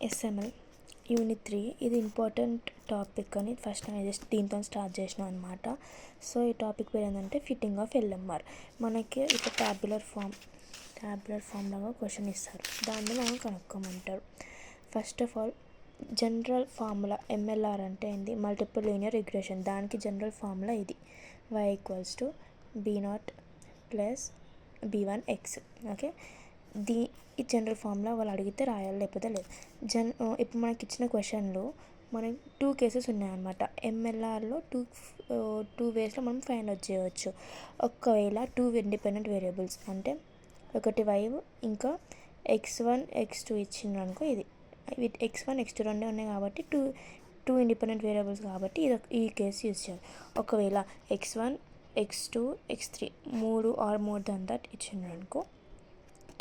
SML unit 3 ఇది important topic అని first నేను జస్ట్ దీంతో స్టార్ట్ చేసిన అనమాట. సో ఈ టాపిక్ పేరు ఏంటంటే ఫిట్టింగ్ ఆఫ్ ఎల్ఎంఆర్. మనకి ఇక ట్యాబ్యులర్ ఫామ్ లాగా క్వశ్చన్ ఇస్తారు, దాన్ని మనం కనుక్కోమంటారు. First of all general formula MLR అంటే ఏంది, మల్టిపుల్ లీనియర్ రిగ్రెషన్. దానికి జనరల్ ఫార్ములా ఇది y = b0 plus b1x. Okay, ఈ జనరల్ ఫార్ములా వాళ్ళు అడిగితే రాయాలి, లేకపోతే లేదు. ఇప్పుడు మనకి ఇచ్చిన క్వశ్చన్లో మనకి 2 కేసెస్ ఉన్నాయన్నమాట. ఎంఎల్ఆర్లో టూ వేస్లో మనం ఫైండ్ అవుట్ చేయవచ్చు. ఒకవేళ 2 ఇండిపెండెంట్ వేరియబుల్స్ అంటే ఒకటి y ఇంకా x1 x2 ఇచ్చిండ్రు అనుకో, ఇది x1 x2 రెండే ఉన్నాయి కాబట్టి టూ ఇండిపెండెంట్ వేరియబుల్స్ కాబట్టి ఈ కేసు యూజ్ చేయాలి. ఒకవేళ x1 x2 x3 3 are more than that ఇచ్చిండ్రు అనుకో,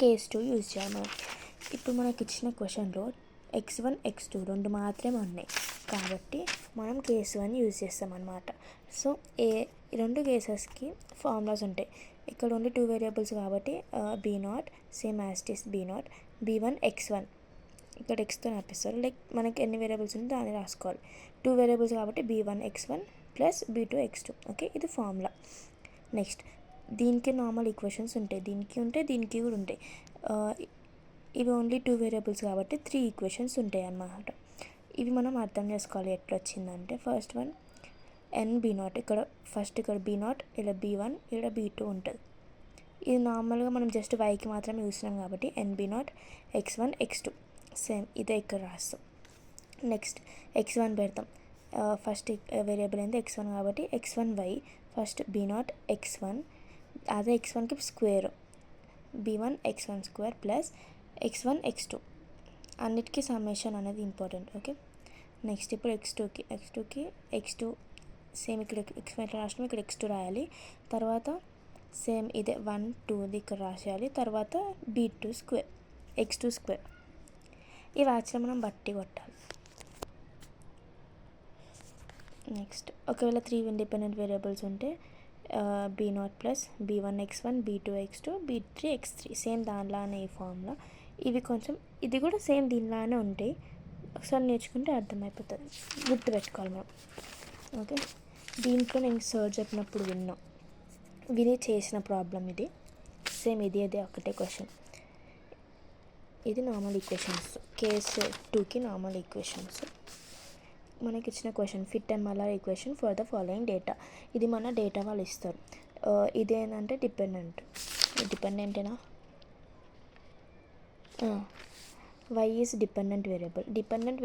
కేస్ 2 యూజ్ చేయాలి మనం. ఇప్పుడు మనకి ఇచ్చిన క్వశ్చన్లో x1 x2 రెండు మాత్రమే ఉన్నాయి కాబట్టి మనం కేస్ 1 యూజ్ చేస్తాం అన్నమాట. సో ఈ రెండు కేసెస్కి ఫార్ములాస్ ఉంటాయి. ఇక్కడ ఓన్లీ 2 వేరియబుల్స్ కాబట్టి b0 same as it is b0, b1 x1 ఇక్కడ xతో రాపిస్తారు. లైక్ మనకి ఎన్ని వేరియబుల్స్ ఉంటే దాన్ని రాసుకోవాలి. 2 వేరియబుల్స్ కాబట్టి b1 x1 plus b2 x2. Okay, ఇది ఫార్ములా. నెక్స్ట్ దీనికి నార్మల్ ఈక్వేషన్స్ ఉంటాయి, దీనికి కూడా ఉంటాయి. ఇవి ఓన్లీ 2 వేరియబుల్స్ కాబట్టి 3 ఈక్వేషన్స్ ఉంటాయి అన్నమాట. ఇవి మనం అర్థం చేసుకోవాలి ఎట్లా వచ్చిందంటే, ఫస్ట్ వన్ nb0, ఇక్కడ b0, ఇలా b1, ఇక్కడ b2 ఉంటుంది. ఇది నార్మల్గా మనం జస్ట్ వైకి మాత్రమే చూస్తున్నాం కాబట్టి nb0 x1 x2 సేమ్ ఇదే ఇక్కడ రాస్తాం. నెక్స్ట్ x1 పెడతాం. ఫస్ట్ వేరియబుల్ ఏంది x1 కాబట్టి x1y, ఫస్ట్ b0 x1, అదే x1కి square b1 x1 square plus x1 x2, అన్నిటికీ సమ్మేషన్ అనేది ఇంపార్టెంట్. ఓకే, నెక్స్ట్ ఇప్పుడు x2కి x2 సేమ్ ఇక్కడ x1 ఇట్లా రాసినాం, ఇక్కడ x2 రాయాలి. తర్వాత సేమ్ ఇదే 1 2 ఇక్కడ రాసేయాలి. తర్వాత b2 స్క్వేర్ x2 స్క్వేర్. ఇవి యాక్చువల్ మనం బట్టి కొట్టాలి. నెక్స్ట్ ఒకవేళ 3 ఇండిపెండెంట్ వేరియబుల్స్ ఉంటే b0 plus b1 x1 b2 x2 b3 x3 same దానిలానే ఈ ఫార్ములా. ఇవి కొంచెం ఇది కూడా సేమ్ దీనిలానే ఉంటాయి, ఒకసారి నేర్చుకుంటే అర్థమైపోతుంది, గుర్తుపెట్టుకోవాలి మనం. ఓకే, దీంట్లో నేను సార్ చెప్పినప్పుడు విని చేసిన ప్రాబ్లం ఇది. సేమ్ ఇది ఒకటే క్వశ్చన్. ఇది నార్మల్ ఈక్వేషన్స్, కేస్ 2కి నార్మల్ ఈక్వేషన్స్. మనకి ఇచ్చిన question fit MLR equation for the following data. ఇది మన డేటా వాళ్ళు ఇస్తారు. ఇదేంటంటే డిపెండెంటేనా y ఈజ్ డిపెండెంట్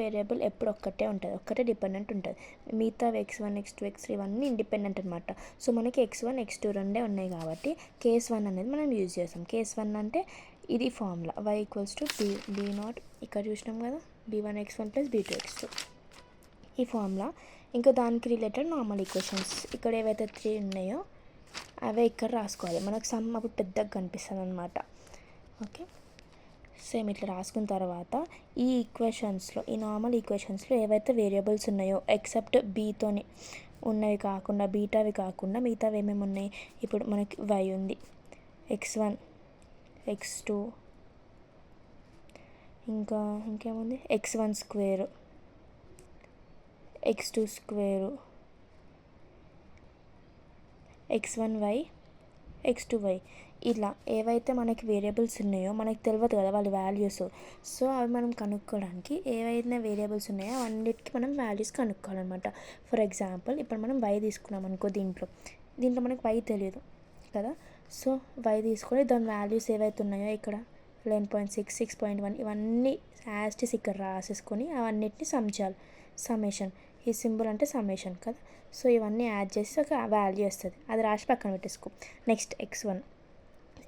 వేరియబుల్ ఎప్పుడు ఒక్కటే డిపెండెంట్ ఉంటుంది. మిగతా x1 x2 x3 ఇవన్నీ ఇండిపెండెంట్ అనమాట. సో మనకి x1 x2 రెండే ఉన్నాయి కాబట్టి కేస్ 1 అనేది మనం యూజ్ చేస్తాం. కేస్ 1 అంటే ఇది ఫార్ములా y = b0, ఇక్కడ చూసినాం కదా b1 x1 plus b2 x2, ఈ ఫార్ములా. ఇంకా దానికి రిలేటెడ్ నార్మల్ ఈక్వేషన్స్ ఇక్కడ ఏవైతే 3 ఉన్నాయో అవే ఇక్కడ రాసుకోవాలి. మనకు సమ్ అప్పుడు పెద్దగా కనిపిస్తుంది అనమాట. ఓకే, సేమ్ ఇట్లా రాసుకున్న తర్వాత ఈ నార్మల్ ఈక్వేషన్స్లో ఏవైతే వేరియబుల్స్ ఉన్నాయో ఎక్సెప్ట్ బీతోని ఉన్నవి కాకుండా, బీటావి కాకుండా మిగతావి ఏమేమి ఉన్నాయి, ఇప్పుడు మనకి y ఉంది, x1 x2 ఇంకేముంది x1 square x2 square x1y x2y, ఇలా ఏవైతే మనకి వేరియబుల్స్ ఉన్నాయో మనకి తెలియదు కదా వాళ్ళ వాల్యూస్. సో అవి మనం కనుక్కోవడానికి ఏవైతే వేరియబుల్స్ ఉన్నాయో అన్నిటికీ మనం వాల్యూస్ కనుక్కోవాలన్నమాట. ఫర్ ఎగ్జాంపుల్ ఇప్పుడు మనం y తీసుకున్నాం అనుకో, దీంట్లో మనకి y తెలియదు కదా. సో y తీసుకొని దాని వాల్యూస్ ఏవైతే ఉన్నాయో ఇక్కడ 11.6 6.1 ఇవన్నీ యాస్టిస్ ఇక్కడ రాసేసుకొని అవన్నిటిని సమ్ చేయాలి. సమ్మేషన్, ఈ సింబల్ అంటే సమ్మేషన్ కదా. సో ఇవన్నీ యాడ్ చేసి ఒక వాల్యూ వస్తుంది, అది రాసి పక్కన పెట్టేసుకో. నెక్స్ట్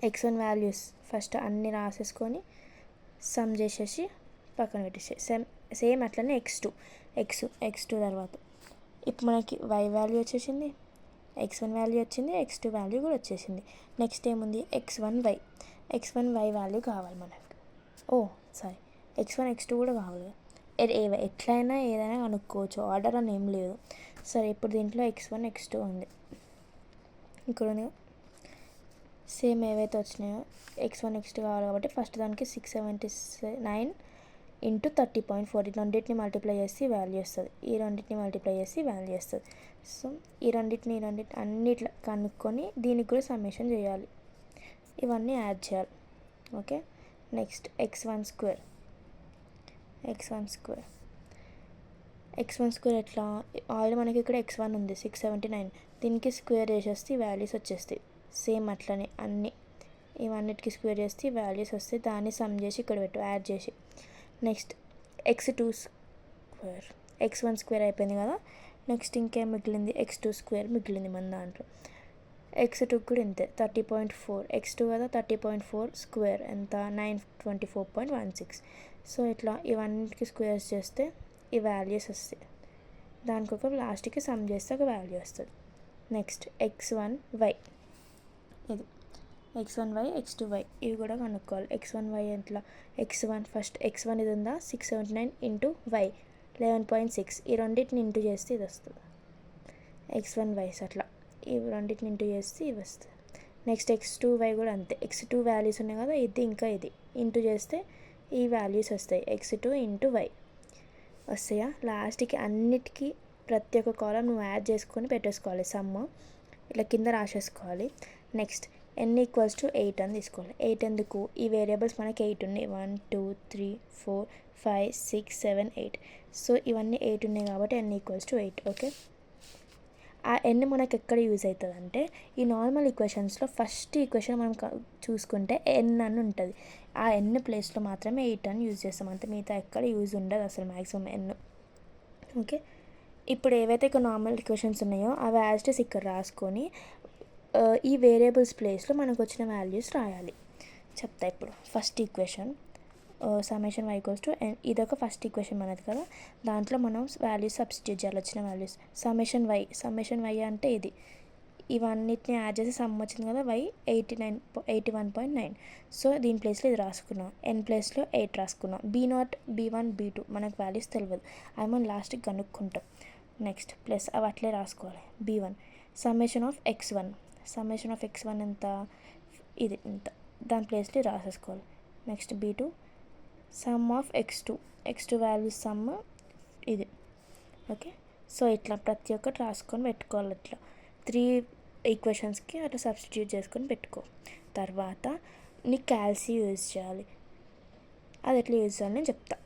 x1 వాల్యూస్ ఫస్ట్ అన్నీ రాసేసుకొని సమ్ చేసేసి పక్కన పెట్టేసి సేమ్ అట్లనే x2 తర్వాత ఇప్పుడు మనకి y వాల్యూ వచ్చేసింది, x1 వాల్యూ వచ్చింది, x2 వాల్యూ కూడా వచ్చేసింది. నెక్స్ట్ ఏముంది x1y వాల్యూ కావాలి మనకి. x1 x2 కూడా కావాలి. ఎట్లయినా ఏదైనా కనుక్కోవచ్చు, ఆర్డర్ అని ఏం లేదు. సరే ఇప్పుడు దీంట్లో x1 x2 ఉంది, ఇక్కడ ఉంది సేమ్ ఏవైతే వచ్చినాయో x1 x2 కావాలి కాబట్టి ఫస్ట్ దానికి 679 ఇంటూ 30.4 ఈ రెండింటిని మల్టిప్లై చేసి వాల్యూ వస్తుంది, ఈ రెండింటిని మల్టిప్లై చేసి వాల్యూ వస్తుంది. సో ఈ రెండింటిని అన్నిట్లో కనుక్కొని దీనికి కూడా సమ్మేషన్ చేయాలి, ఇవన్నీ యాడ్ చేయాలి. ఓకే, నెక్స్ట్ x1 స్క్వేర్ ఎట్లా, ఆల్రెడీ మనకి ఇక్కడ x1 ఉంది 679, దీనికి స్క్వేర్ చేసేస్తే వాల్యూస్ వచ్చేస్తాయి. సేమ్ అట్లనే ఇవన్నిటికి స్క్వేర్ చేస్తే వాల్యూస్ వస్తాయి, దాన్ని సమ్ చేసి ఇక్కడ పెట్టు, యాడ్ చేసి. నెక్స్ట్ x1 స్క్వేర్ అయిపోయింది కదా. నెక్స్ట్ ఇంకేం మిగిలింది, x2 స్క్వేర్ మిగిలింది మన దాంట్లో. x2 కూడా ఇంతే 30.4, x2 కదా 30.4 స్క్వేర్ ఎంత 924.16. సో ఇట్లా ఇవన్నిటికి స్క్వేర్స్ చేస్తే ఈ వాల్యూస్ వస్తాయి, దానికి ఒక లాస్ట్కి సమ్ చేస్తే ఒక వాల్యూ వస్తుంది. నెక్స్ట్ x1y, ఇది x1y x2y ఇవి కూడా కనుక్కోవాలి. x1y ఎట్లా, x1 ఇది ఉందా 679 ఇంటూ y 11.6, ఈ రెండింటిని ఇంటూ చేస్తే ఇది వస్తుంది x1y. అట్లా ఈ రెండింటిని ఇంటూ చేస్తే ఇవి వస్తుంది. నెక్స్ట్ x2y కూడా అంతే, x2 వాల్యూస్ ఉన్నాయి కదా, ఇది ఇంకా ఇది ఇంటూ చేస్తే ఈ వాల్యూస్ వస్తాయి, x2 ఇంటూ y వస్తాయా. లాస్ట్కి అన్నిటికీ ప్రతి ఒక్క కాలం నువ్వు యాడ్ చేసుకొని పెట్టేసుకోవాలి, సమ్ ఇట్లా కింద రాసేసుకోవాలి. నెక్స్ట్ n = 8 అని తీసుకోవాలి. 8 ఎందుకు, ఈ వేరియబుల్స్ మనకి 8 ఉన్నాయి, 1 2 3 4 5 6 7 8. సో ఇవన్నీ 8 ఉన్నాయి కాబట్టి n = 8. ఓకే, ఆ n మనకి ఎక్కడ యూజ్ అవుతుంది అంటే ఈ నార్మల్ ఈక్వేషన్స్లో ఫస్ట్ ఈక్వేషన్ మనం చూసుకుంటే n అని ఉంటుంది, ఆ n ప్లేస్లో మాత్రమే 8 అని యూజ్ చేస్తాం, అంతే మిగతా ఎక్కడ యూజ్ ఉండదు అసలు మ్యాక్సిమం n. ఓకే, ఇప్పుడు ఏవైతే ఇక్కడ నార్మల్ ఈక్వేషన్స్ ఉన్నాయో అవి యాజ్ ఇట్ ఈస్ ఇక్కడ రాసుకొని ఈ వేరియబుల్స్ ప్లేస్లో మనకు వచ్చిన వాల్యూస్ రాయాలి. చెప్తా ఇప్పుడు. First equation summation y = n, ఇదొక ఫస్ట్ ఈక్వేషన్ మనది కదా, దాంట్లో మనం వాల్యూస్ సబ్స్టిట్యూట్ చేయాలి, వచ్చిన వాల్యూస్. సమ్మేషన్ y అంటే ఇది, ఇవన్నిటిని యాడ్ చేసి సమ్ వచ్చింది కదా y 81.9. సో దీని ప్లేస్లో ఇది రాసుకున్నాం, n ప్లేస్లో 8 రాసుకున్నాం. b0 b1 b2 మనకు వాల్యూస్ తెలియదు, అవి మనం లాస్ట్కి కనుక్కుంటాం. నెక్స్ట్ ప్లస్ అవి అట్లే రాసుకోవాలి. b1 సమ్మేషన్ ఆఫ్ x1 ఎంత, ఇది ఇంత, దాని ప్లేస్లో రాసేసుకోవాలి. Next b2 sum of x2 values sum ఇది. ఓకే, సో ఇట్లా ప్రతి ఒక్కటి రాసుకొని పెట్టుకోవాలి. ఇట్లా 3 ఈక్వేషన్స్కి అట్లా సబ్స్టిట్యూట్ చేసుకొని పెట్టుకో. తర్వాత నీ క్యాల్సి యూజ్ చేయాలి, అది ఎట్లా యూజ్ చేయాలని చెప్తా.